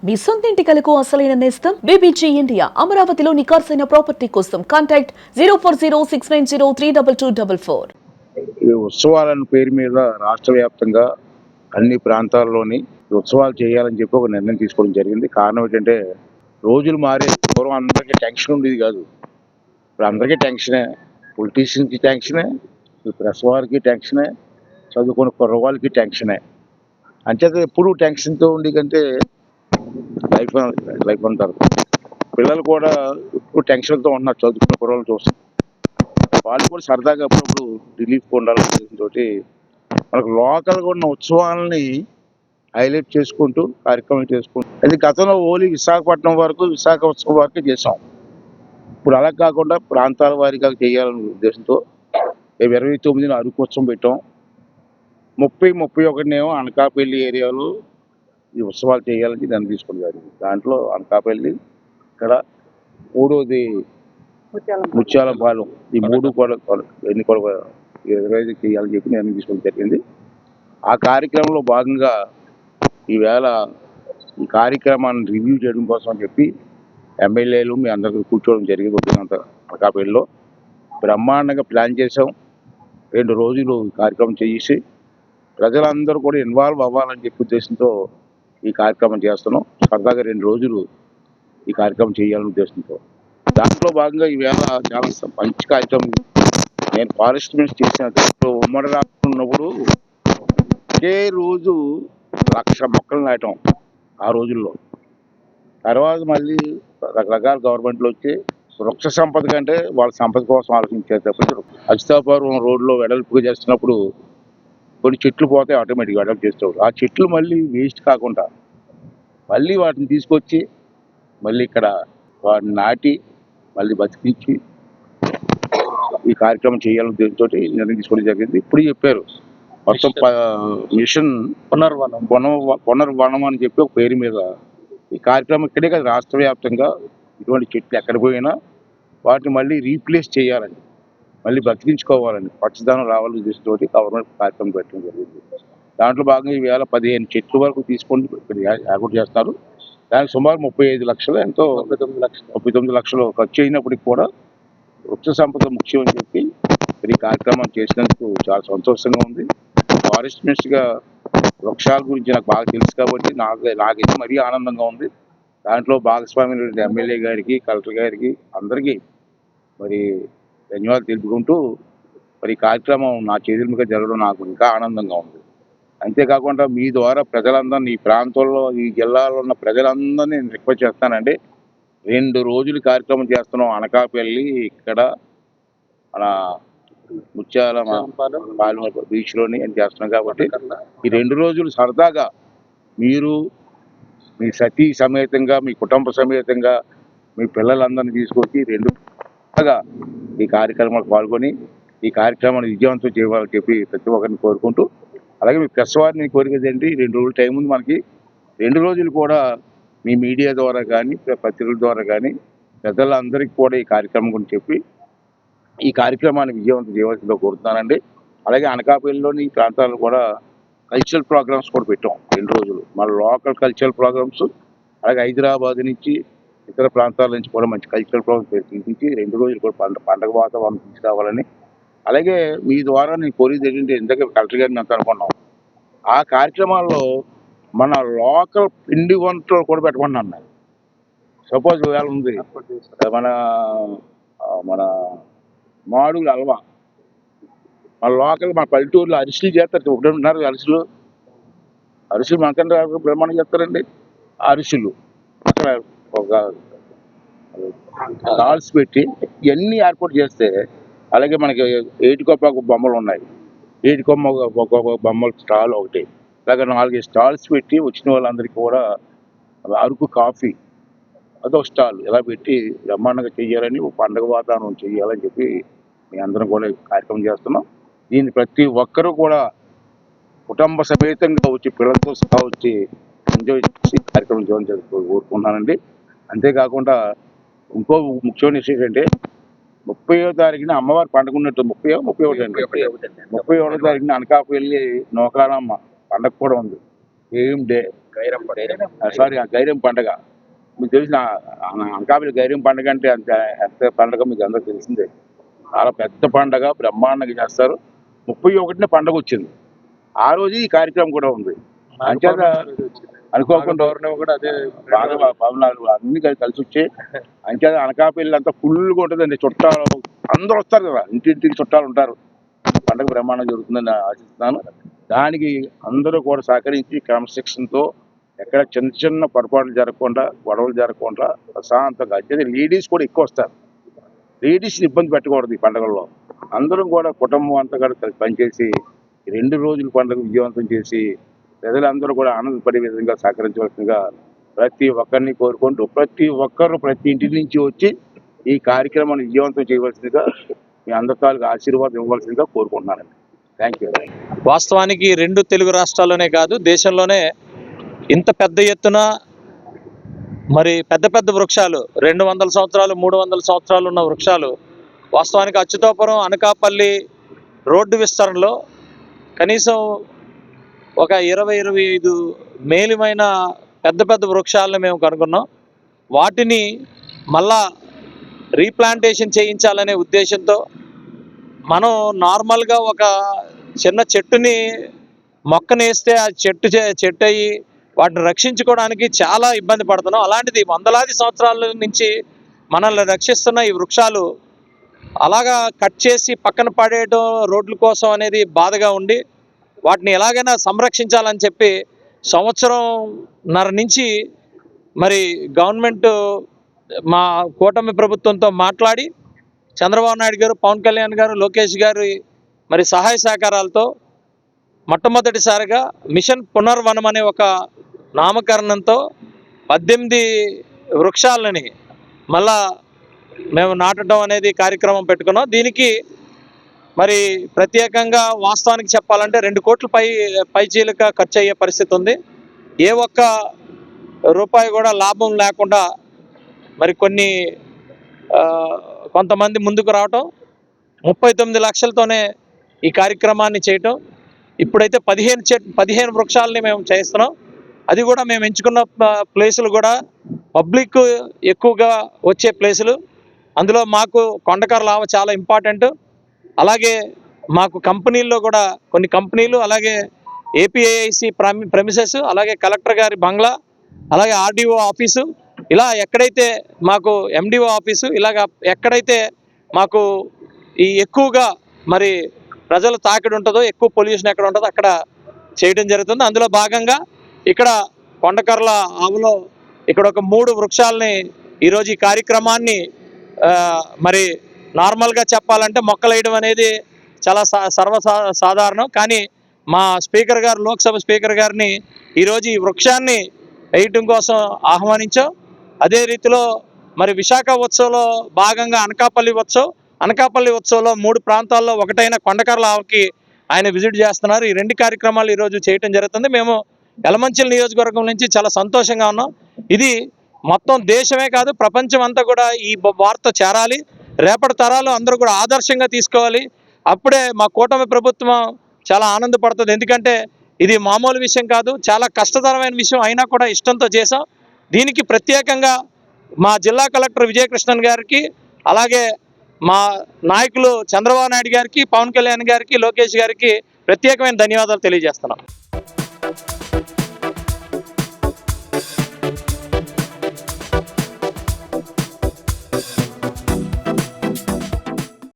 మీ సొంతింటి కలకు అసలైన నేస్తం బీబీజీ ఇండియా. అమరావతిలో నికార్సైన ప్రాపర్టీ కోసం కాంటాక్ట్ 040690322244. ఈ ఉత్సవాలను పేరు మీద రాష్ట్ర వ్యాప్తంగా అన్ని ప్రాంతాల్లోని ఉత్సవాలు చేయాలని చెప్పి ఒక నిర్ణయం తీసుకోవడం జరిగింది. కారణం ఏంటంటే రోజులు మారే. పూర్వం అందరికీ టెన్షన్ ఉండేది కాదు, ఇప్పుడు అందరికీ టెన్షనే. పొలిటీషియన్కి టెన్షనే, ఈ ప్రెస్ వారికి టెన్షనే, చదువుకున్న కుర్రవాళ్ళకి టెన్షనే. అంచేత ఎప్పుడు టెన్షన్తో ఉండి కంటే లైఫ్ లైఫ్ అంటారు. పిల్లలు కూడా ఇప్పుడు టెన్షన్తో ఉన్నారు, చదువుకున్న కుర్రవాళ్ళు చూస్తారు. వాళ్ళు కూడా సరదాగా అప్పుడప్పుడు రిలీఫ్ ఉండాలని ఉద్దేశంతో మనకు లోకల్గా ఉన్న ఉత్సవాలని హైలైట్ చేసుకుంటూ కార్యక్రమం చేసుకుంటూ, అది గతంలో ఓన్లీ విశాఖపట్నం వరకు విశాఖ ఉత్సవం వరకు చేసాం. ఇప్పుడు అలా కాకుండా ప్రాంతాల వారీగా చేయాలనే ఉద్దేశంతో 29న అరకు ఉత్సవం పెట్టాం. 31 అనకాపల్లి ఏరియాలో ఈ ఉత్సవాలు చేయాలని దాన్ని తీసుకోవడం జరిగింది. దాంట్లో అనకాపల్లి, ఇక్కడ మూడోది ముత్యాలపాలెం, ఈ మూడు కూడా ఎన్ని కూడా 25 చేయాలని చెప్పి నిర్ణయం తీసుకోవడం జరిగింది. ఆ కార్యక్రమంలో భాగంగా ఈవేళ ఈ కార్యక్రమాన్ని రివ్యూ చేయడం కోసం అని చెప్పి ఎమ్మెల్యేలు మీ అందరికీ కూర్చోవడం జరిగింది. వచ్చినంత అనకాపల్లిలో బ్రహ్మాండంగా ప్లాన్ చేసాం. 2 రోజులు ఈ కార్యక్రమం చేసి ప్రజలందరూ కూడా ఇన్వాల్వ్ అవ్వాలని చెప్పి ఉద్దేశంతో ఈ కార్యక్రమం చేస్తున్నాం. సరదాగా 2 రోజులు ఈ కార్యక్రమం చేయాలనే ఉద్దేశంతో దాంట్లో భాగంగా ఈవేళ చాలా మంచి కార్యక్రమం. నేను ఫారెస్ట్ మినిస్టర్ చేసిన దాంట్లో ఉమ్మడి రాష్ట్రం ఉన్నప్పుడు ఒకే రోజు 1,00,000 మొక్కలు నాటాం ఆ రోజుల్లో. తర్వాత మళ్ళీ రకరకాల గవర్నమెంట్లు వచ్చి వృక్ష సంపద కంటే వాళ్ళ సంపద కోసం ఆలోచించారు తప్పించి అచితాపురం రోడ్లో వెడల్పుగా చేస్తున్నప్పుడు కొన్ని చెట్లు పోతాయి, ఆటోమేటిక్గా వెడల్పు చేసేవాడు. ఆ చెట్లు మళ్ళీ వేస్ట్ కాకుండా మళ్ళీ వాటిని తీసుకొచ్చి మళ్ళీ ఇక్కడ వాటిని నాటి మళ్ళీ బతికించి ఈ కార్యక్రమం చేయాలని ఉద్దేశంతో నిర్ణయం తీసుకోవడం జరిగింది. ఇప్పుడు చెప్పారు మొత్తం మిషన్ పునర్వనం అని చెప్పి ఒక పేరు మీద ఈ కార్యక్రమం ఇక్కడే కదా రాష్ట్ర వ్యాప్తంగా ఇటువంటి చెట్లు ఎక్కడ పోయినా వాటిని మళ్ళీ రీప్లేస్ చేయాలని, మళ్ళీ బతికించుకోవాలని, పచ్చదనం రావాలని ఉద్దేశంతో గవర్నమెంట్ కార్యక్రమం పెట్టడం జరిగింది. దాంట్లో భాగంగా ఈవేళ 15 చెట్ల వరకు తీసుకొని ఇక్కడ ఏర్పాటు చేస్తారు. దానికి సుమారు 35 లక్షలు ఎంతో 39 లక్షలు ఖర్చు అయినప్పటికి కూడా వృక్ష సంపద ముఖ్యం అని చెప్పి ఈ కార్యక్రమం చేసినందుకు చాలా సంతోషంగా ఉంది. ఫారెస్ట్ మినిస్టర్గా వృక్షాల గురించి నాకు బాగా తెలుసు కాబట్టి నాకైతే మరీ ఆనందంగా ఉంది. దాంట్లో భాగస్వామి ఎమ్మెల్యే గారికి, కలెక్టర్ గారికి అందరికీ మరి ధన్యవాదాలు తెలుపుకుంటూ మరి కార్యక్రమం నా చేతుల మీద జరగడం నాకు ఇంకా ఆనందంగా ఉంది. అంతేకాకుండా మీ ద్వారా ప్రజలందరినీ, ఈ ప్రాంతంలో ఈ జిల్లాలో ఉన్న ప్రజలందరినీ నేను రిక్వెస్ట్ చేస్తానండి. 2 రోజులు కార్యక్రమం చేస్తున్నాం. అనకాపల్లి, ఇక్కడ మన ముత్యాలపాలెం బీచ్లోని అని చేస్తున్నాం కాబట్టి ఈ 2 రోజులు సరదాగా మీరు మీ సతీ సమేతంగా, మీ కుటుంబ సమేతంగా, మీ పిల్లలందరినీ తీసుకొచ్చి 2 ఈ కార్యక్రమాలు పాల్గొని ఈ కార్యక్రమాన్ని విజయవంతం చేయాలని చెప్పి ప్రతి ఒక్కరిని కోరుకుంటూ, అలాగే మీ ప్రెస్ వారిని కోరికది ఏంటి, 2 రోజులు టైం ఉంది మనకి. 2 రోజులు కూడా మీ మీడియా ద్వారా కానీ, పత్రికల ద్వారా కానీ ప్రజలందరికీ కూడా ఈ కార్యక్రమం గురించి చెప్పి ఈ కార్యక్రమాన్ని విజయవంతం చేయవలసిందిగా కోరుతున్నానండి. అలాగే అనకాపల్లిలోని ఈ ప్రాంతాల్లో కూడా కల్చరల్ ప్రోగ్రామ్స్ కూడా పెట్టాం 2 రోజులు. మన లోకల్ కల్చరల్ ప్రోగ్రామ్స్, అలాగే హైదరాబాద్ నుంచి ఇతర ప్రాంతాల నుంచి కూడా మంచి కల్చరల్ ప్రోగ్రామ్స్ తీపించి 2 రోజులు కూడా పండగ వాతావరణం తీసుకురావాలని, అలాగే మీ ద్వారా నేను కోరేది ఏంటంటే ఇందాక కలెక్టర్ గారిని అంత అనుకున్నాం, ఆ కార్యక్రమాల్లో మన లోకల్ పిండి వంటలు కూడా పెట్టమన్నాను నేను. సపోజ్ వేళ ఉంది మన మన మాడుగుల హల్వా, మన లోకల్ మన పల్లెటూరులో అరిసెలు చేస్తారు. 1.5 అరిసెలు మనకంటే బ్రహ్మాండం చేస్తారండి. అరిసెలు అక్కడ ఒక స్టాల్స్ పెట్టి ఇవన్నీ ఏర్పాటు చేస్తే, అలాగే మనకి ఏటికొప్ప బొమ్మలు ఉన్నాయి, ఏటికొమ్మ ఒక బొమ్మల స్టాల్ ఒకటి, అలాగే 4 స్టాల్స్ పెట్టి వచ్చిన వాళ్ళందరికీ కూడా అరకు కాఫీ అదొక స్టాల్ ఇలా పెట్టి బ్రహ్మాండంగా చేయాలని, పండుగ వాతావరణం చేయాలని చెప్పి మీ అందరం కూడా కార్యక్రమం చేస్తున్నాం. దీన్ని ప్రతి ఒక్కరూ కూడా కుటుంబ సమేతంగా వచ్చి పిల్లలతో సహా వచ్చి ఎంజాయ్ చేసి కార్యక్రమం చేయడం కోరుకుంటున్నానండి. అంతేకాకుండా ఇంకో ముఖ్యమైన విషయం ఏంటంటే 30వ తారీఖున అమ్మవారి పండుగ ఉన్నట్టు, 31 తారీఖున అనకాపల్లి నూకాలమ్మ పండగ కూడా ఉంది. గైరం డే సారీ గైరం పండగ మీకు తెలిసిన అనకాపల్లి గైరం పండగ అంటే ఎంత పండగ మీకు అందరూ తెలిసిందే. చాలా పెద్ద పండగ, బ్రహ్మాండంగా చేస్తారు. 31న పండగ వచ్చింది. ఆ రోజు ఈ కార్యక్రమం కూడా ఉంది. అంచేత అనుకోకుండా కూడా అదే బాగా పవనాలు అన్ని కలిసి వచ్చి అంచేత అనకాపల్లి అంతా ఫుల్గా ఉంటుందండి. చుట్టాలు అందరూ వస్తారు కదా, ఇంటింటికి చుట్టాలు ఉంటారు. పండగ బ్రహ్మాండం జరుగుతుందని ఆశిస్తున్నాను. దానికి అందరూ కూడా సహకరించి క్రమశిక్షణతో ఎక్కడ చిన్న చిన్న పొరపాట్లు జరగకుండా, గొడవలు జరగకుండా ప్రశాంతంగా. అయితే లేడీస్ కూడా ఎక్కువ వస్తారు. లేడీస్ని ఇబ్బంది పెట్టకూడదు ఈ పండుగల్లో. అందరం కూడా కుటుంబం అంతా కూడా కలిసి పనిచేసి 2 రోజుల పండుగ విజయవంతం చేసి ప్రజలందరూ కూడా ఆనందపడే విధంగా సహకరించవలసిందిగా ప్రతి ఒక్కరిని కోరుకుంటూ, ప్రతి ఒక్కరు ప్రతి ఇంటి నుంచి వచ్చి ఈ కార్యక్రమాన్ని విజయవంతం చేయవలసిందిగా మీ అందరికీ ఆశీర్వాదం ఇవ్వవలసిందిగా కోరుకుంటున్నానండి. Thank you. వాస్తవానికి 2 తెలుగు రాష్ట్రాల్లోనే కాదు, దేశంలోనే ఇంత పెద్ద ఎత్తున మరి పెద్ద పెద్ద వృక్షాలు 200 సంవత్సరాలు 300 సంవత్సరాలు ఉన్న వృక్షాలు వాస్తవానికి అచ్యుతాపురం అనకాపల్లి రోడ్డు విస్తరణలో కనీసం ఒక 20-25 మేలిమైన పెద్ద పెద్ద వృక్షాలను మేము కనుగొన్నాం. వాటిని మళ్ళా రీప్లాంటేషన్ చేయించాలనే ఉద్దేశంతో మనం నార్మల్గా ఒక చిన్న చెట్టుని మొక్కను వేస్తే ఆ చెట్టు అయ్యి వాటిని రక్షించుకోవడానికి చాలా ఇబ్బంది పడుతున్నాం. అలాంటిది వందలాది సంవత్సరాల నుంచి మనల్ని రక్షిస్తున్న ఈ వృక్షాలు అలాగా కట్ చేసి పక్కన పడేయడం రోడ్ల కోసం అనేది బాధగా ఉండి వాటిని ఎలాగైనా సంరక్షించాలని చెప్పి సంవత్సరంన్నర నుంచి మరి గవర్నమెంట్ మా కూటమి ప్రభుత్వంతో మాట్లాడి చంద్రబాబు నాయుడు గారు, పవన్ కళ్యాణ్ గారు, లోకేష్ గారు మరి సహాయ సహకారాలతో మొట్టమొదటిసారిగా మిషన్ పునర్వనం అనే ఒక నామకరణంతో 18 వృక్షాలని మళ్ళా మేము నాటడం అనేది కార్యక్రమం పెట్టుకున్నాం. దీనికి మరి ప్రత్యేకంగా వాస్తవానికి చెప్పాలంటే 2 కోట్ల పైచీలక ఖర్చు అయ్యే పరిస్థితి ఉంది. ఏ ఒక్క రూపాయి కూడా లాభం లేకుండా మరి కొంతమంది ముందుకు రావటం, 39 లక్షలతోనే ఈ కార్యక్రమాన్ని చేయటం. ఇప్పుడైతే 15 వృక్షాలని మేము చేస్తున్నాం. అది కూడా మేము ఎంచుకున్న ప్లేసులు కూడా పబ్లిక్ ఎక్కువగా వచ్చే ప్లేసులు. అందులో మాకు కొండకర్ల ఆవ చాలా ఇంపార్టెంట్. అలాగే మాకు కంపెనీల్లో కూడా కొన్ని కంపెనీలు, అలాగే ఏపీఐఐసి ప్రెమిసెస్, అలాగే కలెక్టర్ గారి బంగ్లా, అలాగే ఆర్డీఓ ఆఫీసు, ఇలా ఎక్కడైతే మాకు ఎండిఓ ఆఫీసు, ఇలాగ ఎక్కడైతే మాకు ఈ ఎక్కువగా మరి ప్రజల తాకిడి ఉంటుందో, ఎక్కువ పొల్యూషన్ ఎక్కడ ఉంటుందో అక్కడ చేయడం జరుగుతుంది. అందులో భాగంగా ఇక్కడ కొండకర్ల ఆవులో ఇక్కడ ఒక 3 వృక్షాలని ఈరోజు ఈ కార్యక్రమాన్ని మరి నార్మల్గా చెప్పాలంటే మొక్కలు వేయడం అనేది చాలా సాధారణం. కానీ మా స్పీకర్ గారు, లోక్సభ స్పీకర్ గారిని ఈరోజు ఈ వృక్షాన్ని వేయటం కోసం ఆహ్వానించాం. అదే రీతిలో మరి విశాఖ ఉత్సవంలో భాగంగా అనకాపల్లి ఉత్సవంలో 3 ప్రాంతాల్లో ఒకటైన కొండకర్ల ఆవుకి ఆయన విజిట్ చేస్తున్నారు. ఈ 2 కార్యక్రమాలు ఈరోజు చేయటం జరుగుతుంది. మేము యలమంచిలి నియోజకవర్గం నుంచి చాలా సంతోషంగా ఉన్నాం. ఇది మొత్తం దేశమే కాదు, ప్రపంచం అంతా కూడా ఈ వార్త చేరాలి. రేపటి తరాలు అందరూ కూడా ఆదర్శంగా తీసుకోవాలి. అప్పుడే మా కూటమి ప్రభుత్వం చాలా ఆనందపడుతుంది. ఎందుకంటే ఇది మామూలు విషయం కాదు, చాలా కష్టతరమైన విషయం అయినా కూడా ఇష్టంతో చేసాం. దీనికి ప్రత్యేకంగా మా జిల్లా కలెక్టర్ విజయకృష్ణన్ గారికి, అలాగే మా నాయకులు చంద్రబాబు నాయుడు గారికి, పవన్ కళ్యాణ్ గారికి, లోకేష్ గారికి ప్రత్యేకమైన ధన్యవాదాలు తెలియజేస్తున్నాం.